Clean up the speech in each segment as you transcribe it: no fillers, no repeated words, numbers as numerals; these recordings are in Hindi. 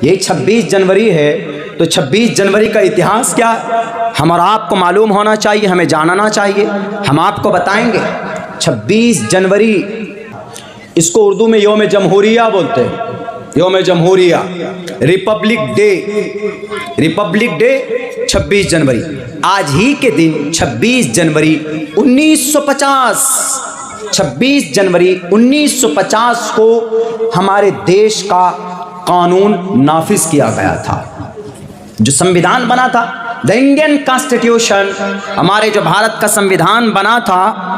यही 26 जनवरी है, तो 26 जनवरी का इतिहास क्या हम और आपको मालूम होना चाहिए, हमें जानना चाहिए। हम आपको बताएंगे 26 जनवरी, इसको उर्दू में यौम जमहूरिया बोलते हैं, यौम जमहूरिया, रिपब्लिक डे, रिपब्लिक डे 26 जनवरी। आज ही के दिन 26 जनवरी 1950, 26 जनवरी 1950 को हमारे देश का कानून नाफिज किया गया था, जो संविधान बना था, द इंडियन कॉन्स्टिट्यूशन, हमारे जो भारत का संविधान बना था,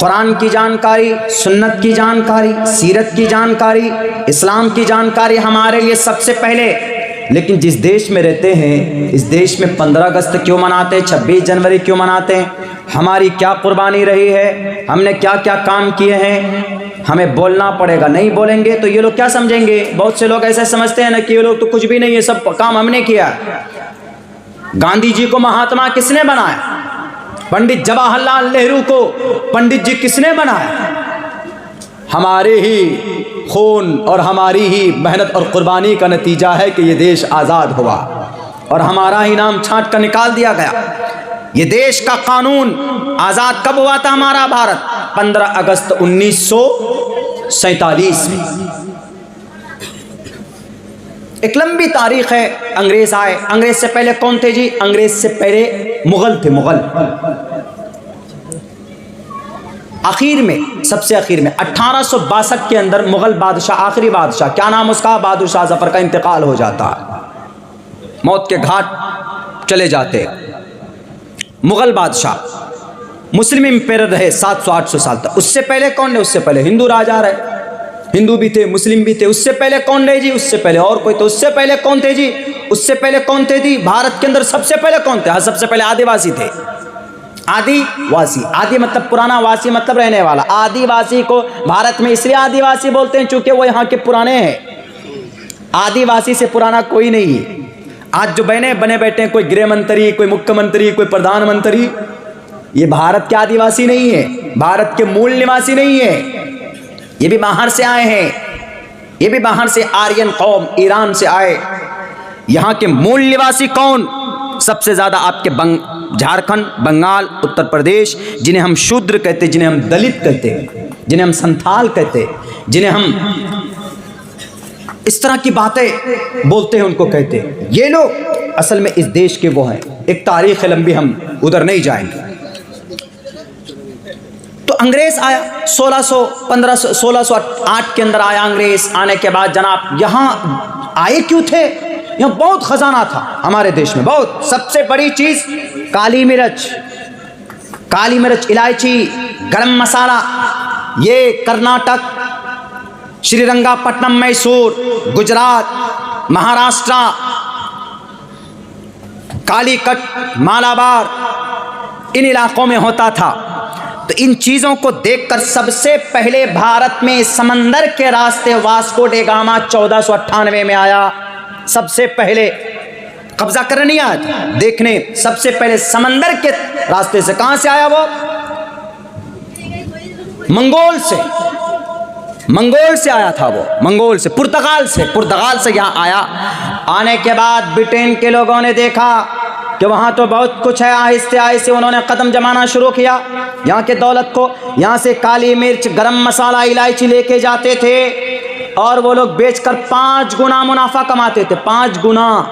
कुरान की जानकारी, सुन्नत की जानकारी, सीरत की जानकारी, इस्लाम की जानकारी हमारे लिए सबसे पहले। लेकिन जिस देश में रहते हैं, इस देश में 15 अगस्त क्यों मनाते हैं, 26 जनवरी क्यों मनाते हैं, हमारी क्या कुर्बानी रही है, हमने क्या क्या काम किए हैं, हमें बोलना पड़ेगा। नहीं बोलेंगे तो ये लोग क्या समझेंगे? बहुत से लोग ऐसे समझते हैं ना कि ये लोग तो कुछ भी नहीं है, सब काम हमने किया। गांधी जी को महात्मा किसने बनाया? पंडित जवाहरलाल नेहरू को पंडित जी किसने बनाया? हमारे ही खून और हमारी ही मेहनत और कुर्बानी का नतीजा है कि ये देश आज़ाद हुआ और हमारा ही नाम छांट कर निकाल दिया गया। ये देश का कानून आज़ाद कब हुआ था हमारा भारत? 15 अगस्त 1947 में। एक लंबी तारीख है। अंग्रेज आए, अंग्रेज से पहले कौन थे जी? अंग्रेज से पहले मुगल थे, मुगल। आखिर में, सबसे आखिर में 1862 के अंदर मुगल बादशाह, आखिरी बादशाह, क्या नाम उसका? बहादुर शाह जफर का इंतकाल हो जाता है, मौत के घाट चले जाते। मुगल बादशाह, मुस्लिम इंपेरर रहे 700-800 साल तक। उससे पहले कौन रहे? उससे पहले हिंदू राजा रहे, हिंदू भी थे, मुस्लिम भी थे। उससे पहले कौन रहे जी? उससे पहले और कोई? तो उससे पहले कौन थे जी? उससे पहले कौन थे जी? भारत के अंदर सबसे पहले कौन थे? हाँ, सबसे पहले आदिवासी थे। आदिवासी, आदि मतलब पुराना, वासी मतलब रहने वाला। आदिवासी को भारत में इसलिए आदिवासी बोलते हैं चूंकि वो यहाँ के पुराने हैं। आदिवासी से पुराना कोई नहीं है। आज जो बने बैठे हैं, कोई गृह मंत्री, कोई मुख्यमंत्री, कोई प्रधानमंत्री, ये भारत के आदिवासी नहीं है, भारत के मूल निवासी नहीं है। ये भी बाहर से आए हैं, ये भी बाहर से, आर्यन कौम, ईरान से आए। यहाँ के मूल निवासी कौन? सबसे ज्यादा आपके झारखंड, बंगाल, उत्तर प्रदेश, जिन्हें हम शूद्र कहते, जिन्हें हम दलित कहते, जिन्हें हम संथाल कहते, जिन्हें हम इस तरह की बातें बोलते हैं, उनको कहते हैं। ये लोग असल में इस देश के वो हैं। एक तारीख है लंबी, हम उधर नहीं जाएंगे। तो अंग्रेज आया 1608 के अंदर आया अंग्रेज। आने के बाद जनाब यहाँ आए क्यों थे? यहाँ बहुत खजाना था हमारे देश में, बहुत। सबसे बड़ी चीज काली मिर्च, काली मिर्च, इलायची, गरम मसाला, ये कर्नाटक, श्रीरंगापट्टनम, मैसूर, गुजरात, महाराष्ट्र, कालीकट, मालाबार, इन इलाकों में होता था। तो इन चीजों को देखकर सबसे पहले भारत में समंदर के रास्ते वास्को डे गामा 1498 में आया। सबसे पहले कब्जा करने नहीं आया था, देखने सबसे पहले समंदर के रास्ते से। कहां से आया वो? मंगोल से, मंगोल से आया था वो, मंगोल से, पुर्तगाल से यहाँ आया। आने के बाद ब्रिटेन के लोगों ने देखा कि वहाँ तो बहुत कुछ है। आहिस्ते आहिस्ते उन्होंने कदम जमाना शुरू किया यहाँ के दौलत को। यहाँ से काली मिर्च, गरम मसाला, इलायची लेके जाते थे और वो लोग बेचकर 5 गुना मुनाफा कमाते थे, 5 गुना।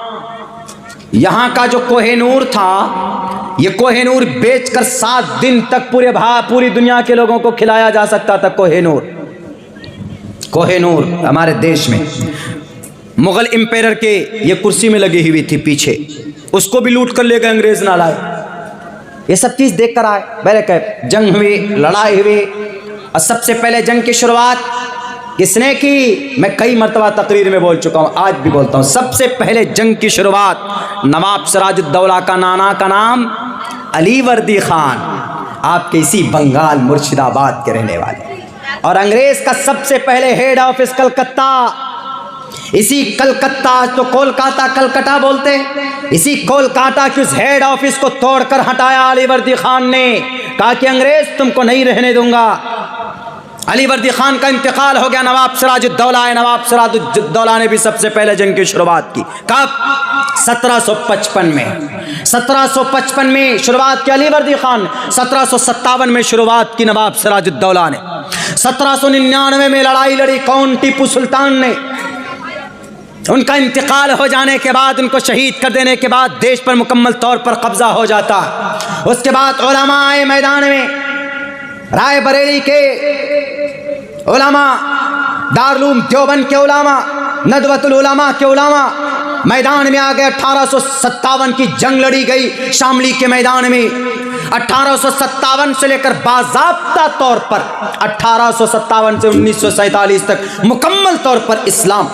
यहाँ का जो कोहिनूर था, ये कोहिनूर बेचकर 7 दिन तक पूरी दुनिया के लोगों को खिलाया जा सकता था। कोहिनूर हमारे देश में मुगल इंपेरर के ये कुर्सी में लगी हुई थी पीछे, उसको भी लूट कर ले गए अंग्रेज, ना लाए। ये सब चीज देख कर आए। पहले जंग हुई, लड़ाई हुई, और सबसे पहले जंग की शुरुआत किसने की? मैं कई मर्तबा तकरीर में बोल चुका हूं, आज भी बोलता हूं। सबसे पहले जंग की शुरुआत नवाब सिराजुद्दौला का नाना का नाम अली वर्दी खान, आपके इसी बंगाल मुर्शिदाबाद के रहने वाले। और अंग्रेज का सबसे पहले हेड ऑफिस कलकत्ता, इसी कलकत्ता, तो कोलकाता कलकत्ता बोलते, इसी कोलकाता के उस हेड ऑफिस को तोड़कर हटाया अली वर्दी खान ने। कहा कि अंग्रेज तुमको नहीं रहने दूंगा। अली वर्दी खान का इंतकाल हो गया, नवाब सिराजुद्दौला आए। नवाब सिराजुद्दौला ने भी सबसे पहले जंग की शुरुआत की। कब? 1755 में। 1755 में शुरुआत की अली वर्दी खान, 1757 में शुरुआत की नवाब सिराजुद्दौला ने। 1799 में लड़ाई लड़ी कौन? टीपू सुल्तान ने। उनका इंतकाल हो जाने के बाद, उनको शहीद कर देने के बाद देश पर मुकम्मल तौर पर कब्जा हो जाता। उसके बाद उलमा आए मैदान में, रायबरेली के उलमा, दारुल देवबंद के उलमा, नदवतुल उलमा के उलमा मैदान में आ गए। 1857 की जंग लड़ी गई शामली के मैदान में। 1857 से लेकर बाज़ाब्ता तौर पर 1857 से 1947 तक मुकम्मल तौर पर इस्लाम,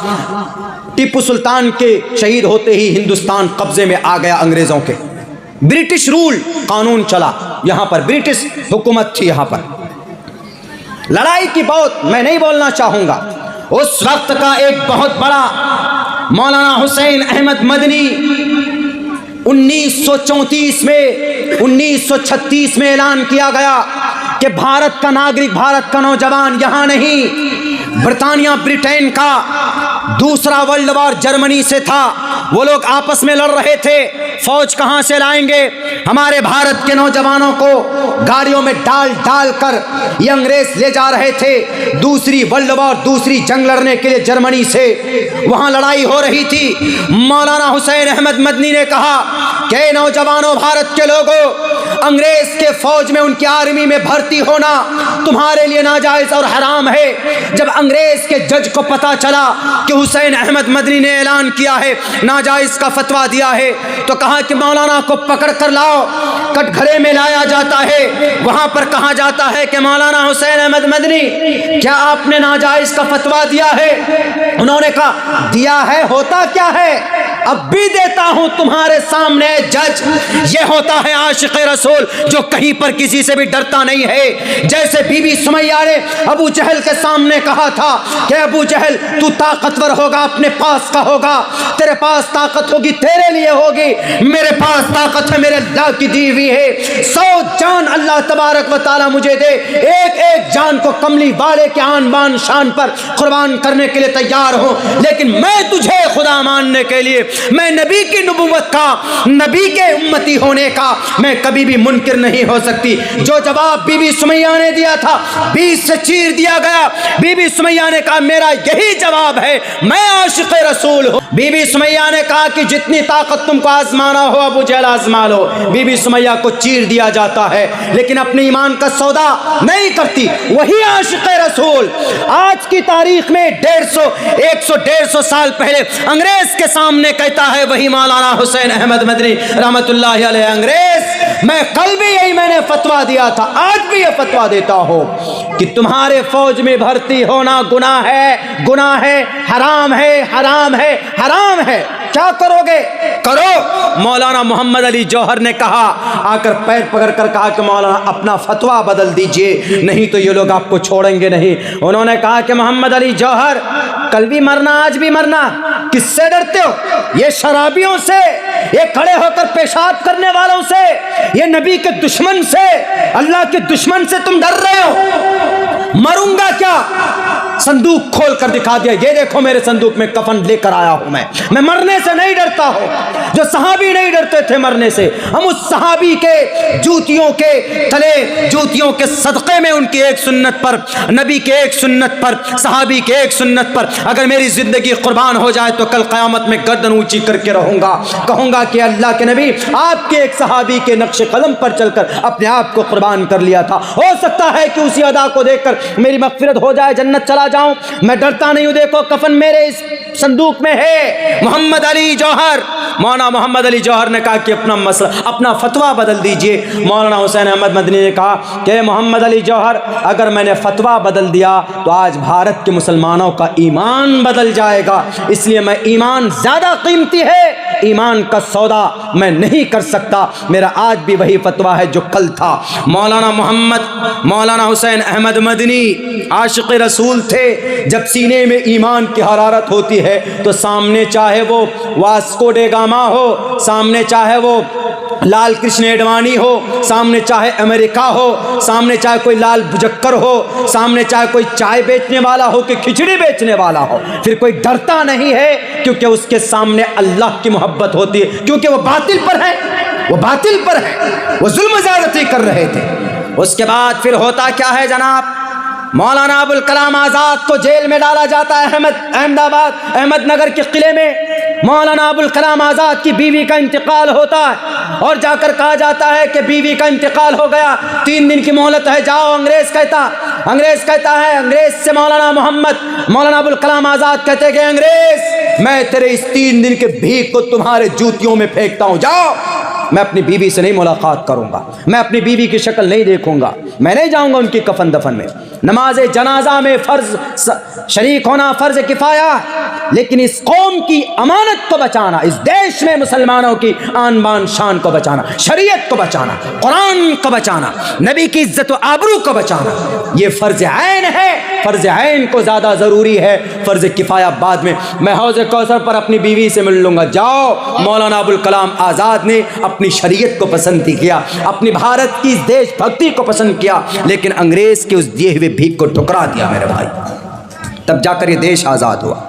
टीपू सुल्तान के शहीद होते ही हिंदुस्तान कब्जे में आ गया अंग्रेज़ों के। ब्रिटिश रूल कानून चला यहाँ पर, ब्रिटिश हुकूमत थी यहाँ पर। लड़ाई की बहुत मैं नहीं बोलना चाहूँगा। उस वक्त का एक बहुत बड़ा मौलाना हुसैन अहमद मदनी 1934 में 1936 में ऐलान किया गया कि भारत का नागरिक, भारत का नौजवान यहाँ नहीं, ब्रिटानिया ब्रिटेन का दूसरा वर्ल्ड वॉर जर्मनी से था। वो लोग आपस में लड़ रहे थे, फौज कहाँ से लाएंगे? हमारे भारत के नौजवानों को गाड़ियों में डाल डाल कर ये अंग्रेज ले जा रहे थे दूसरी वर्ल्ड वॉर, दूसरी जंग लड़ने के लिए जर्मनी से। वहाँ लड़ाई हो रही थी। मौलाना हुसैन अहमद मदनी ने कहा कि नौजवानों, भारत के लोगों, अंग्रेज के फौज में, उनकी आर्मी में भर्ती होना तुम्हारे लिए नाजायज और हराम है। जब अंग्रेज के जज को पता चला कि हुसैन अहमद मदनी ने ऐलान किया है, नाजायज का फतवा दिया है, तो कहा कि मौलाना को पकड़ कर लाओ। कटघरे में लाया जाता है, वहां पर कहा जाता है कि मौलाना हुसैन अहमद मदनी, क्या आपने नाजायज का फतवा दिया है? उन्होंने कहा दिया है, होता क्या है? अब भी देता हूं तुम्हारे सामने जज। ये होता है आशिक़ रसूल जो कहीं पर किसी से भी डरता नहीं है। जैसे बीबी सुमैया ने अबू जहल के सामने कहा था कि अबू जहल तू ताकतवर होगा, अपने पास का होगा, तेरे पास ताकत होगी, तेरे लिए होगी, मेरे पास ताकत है, मेरे अल्लाह की दी हुई है। 100 जान अल्लाह तबारक व तआला मुझे दे, एक एक जान को कमली वाले के आन बान शान पर कुर्बान करने के लिए तैयार हूं, लेकिन मैं तुझे खुदा मानने के लिए, मैं नबी की नबुव्वत का, नबी के उम्मती होने का मैं कभी भी मुनकिर नहीं हो सकती। जो जवाब बीबी सुमैया ने दिया था, 20 से चीर दिया गया। बीबी सुमैया ने कहा मेरा यही जवाब है, मैं आशिक़ रसूल हूं। बीबी सुमैया ने कहा कि जितनी ताकत तुमको आजमाना हो अबू जहल आजमा लो। बीबी सुमैया को चीर दिया जाता है, लेकिन अपने ईमान का सौदा नहीं करती। वही आशिक़ रसूल आज की तारीख में 150 साल पहले अंग्रेज के सामने कहता है, वही मौलाना हुसैन अहमद मदनी रहमतुल्लाहि अलैह, अंग्रेज मैं कल भी यही मैंने फतवा दिया था, आज भी ये फतवा देता हूं कि तुम्हारे फौज में भर्ती होना गुनाह है, गुनाह है, हराम है, हराम है, हराम है। क्या करोगे? करो। मौलाना मोहम्मद अली जौहर ने कहा, आकर पैर पकड़ कर कहा कि मौलाना अपना फतवा बदल दीजिए, नहीं तो ये लोग आपको छोड़ेंगे नहीं। उन्होंने कहा कि मोहम्मद अली जौहर, कल भी मरना, आज भी मरना, किससे डरते हो? ये शराबियों से, ये खड़े होकर पेशाब करने वालों से, ये नबी के दुश्मन से, अल्लाह के दुश्मन से तुम डर रहे हो। मरूंगा क्या? संदूक खोल कर दिखा दिया, ये देखो मेरे संदूक में कफन लेकर आया हूं। मैं मरने से नहीं डरता हूं, जो सहाबी नहीं डरते थे मरने से। हम उस सहाबी के जूतियों के तले, जूतियों के सदक़े में, उनकी एक सुन्नत पर, नबी के एक सुन्नत पर, सहाबी के एक सुन्नत पर अगर मेरी जिंदगी कुर्बान हो जाए तो कल क़यामत में गर्दन ऊंची करके रहूंगा, कहूंगा कि अल्लाह के नबी आपके एक सहाबी के नक्शे कदम पर चलकर अपने आप को कुर्बान कर लिया था। हो सकता है कि उसी अदा को देखकर मेरी मग़फ़िरत हो जाए, जन्नत चला जाऊं। मैं डरता नहीं हूं, देखो कफन मेरे इस संदूक में है। मोहम्मद अली जौहर, मौलाना मोहम्मद अली जौहर ने कहा कि अपना मसला, अपना फतवा बदल दीजिए। मौलाना हुसैन अहमद मदनी ने कहा कि मोहम्मद अली जौहर, अगर मैंने फतवा बदल दिया तो आज भारत के मुसलमानों का ईमान बदल जाएगा, इसलिए मैं, ईमान ज़्यादा कीमती है, ईमान का सौदा मैं नहीं कर सकता। मेरा आज भी वही फतवा है जो कल था। मौलाना हुसैन अहमद मदनी आशिक़ रसूल थे। जब सीने में ईमान की हरारत होती है तो सामने चाहे वो वास्को डे गामा हो, सामने चाहे वो लाल कृष्ण एडवाणी हो, सामने चाहे अमेरिका हो, सामने चाहे कोई लाल बुजक्कर हो, सामने चाहे कोई चाय बेचने वाला हो कि खिचड़ी बेचने वाला हो, फिर कोई डरता नहीं है, क्योंकि उसके सामने अल्लाह की मोहब्बत होती है, क्योंकि वो बातिल पर है, वो बातिल पर है, वो जुल्म ज़्यादती कर रहे थे। उसके बाद फिर होता क्या है जनाब, मौलाना अबुल कलाम आज़ाद को जेल में डाला जाता है अहमदनगर के किले में। मौलाना अबुल कलाम आज़ाद की बीवी का इंतकाल होता है और जाकर कहा जाता है कि बीवी का इंतकाल हो गया, 3 दिन की मोहलत है, जाओ। अंग्रेज़ कहता है, अंग्रेज़ से मौलाना अबुल कलाम आज़ाद कहते हैं कि अंग्रेज़, मैं तेरे इस 3 दिन के भीख को तुम्हारे जूतियों में फेंकता हूँ, जाओ। मैं अपनी बीवी से नहीं मुलाकात करूँगा, मैं अपनी बीवी की शक्ल नहीं देखूँगा, मैं नहीं जाऊँगा उनकी कफन दफन में। नमाज जनाजा में शरीक होना फ़र्ज़ किफ़ाया, लेकिन इस कौम की अमानत को बचाना, इस देश में मुसलमानों की आन बान शान को बचाना, शरीयत को बचाना, कुरान को बचाना, नबी की इज्जत व आबरू को बचाना, ये फ़र्ज़ ऐन है। फ़र्ज़ ऐन को ज़्यादा ज़रूरी है, फ़र्ज़ किफ़ाया बाद में। मैं हौज़ कौसर पर अपनी बीवी से मिल लूँगा, जाओ। मौलाना अबुल कलाम आज़ाद ने अपनी शरीयत को पसंद किया, अपनी भारत की देशभक्ति को पसंद किया, लेकिन अंग्रेज़ के उस दिए हुए भीख को ठुकरा दिया मेरे भाई, तब जाकर ये देश आज़ाद हुआ।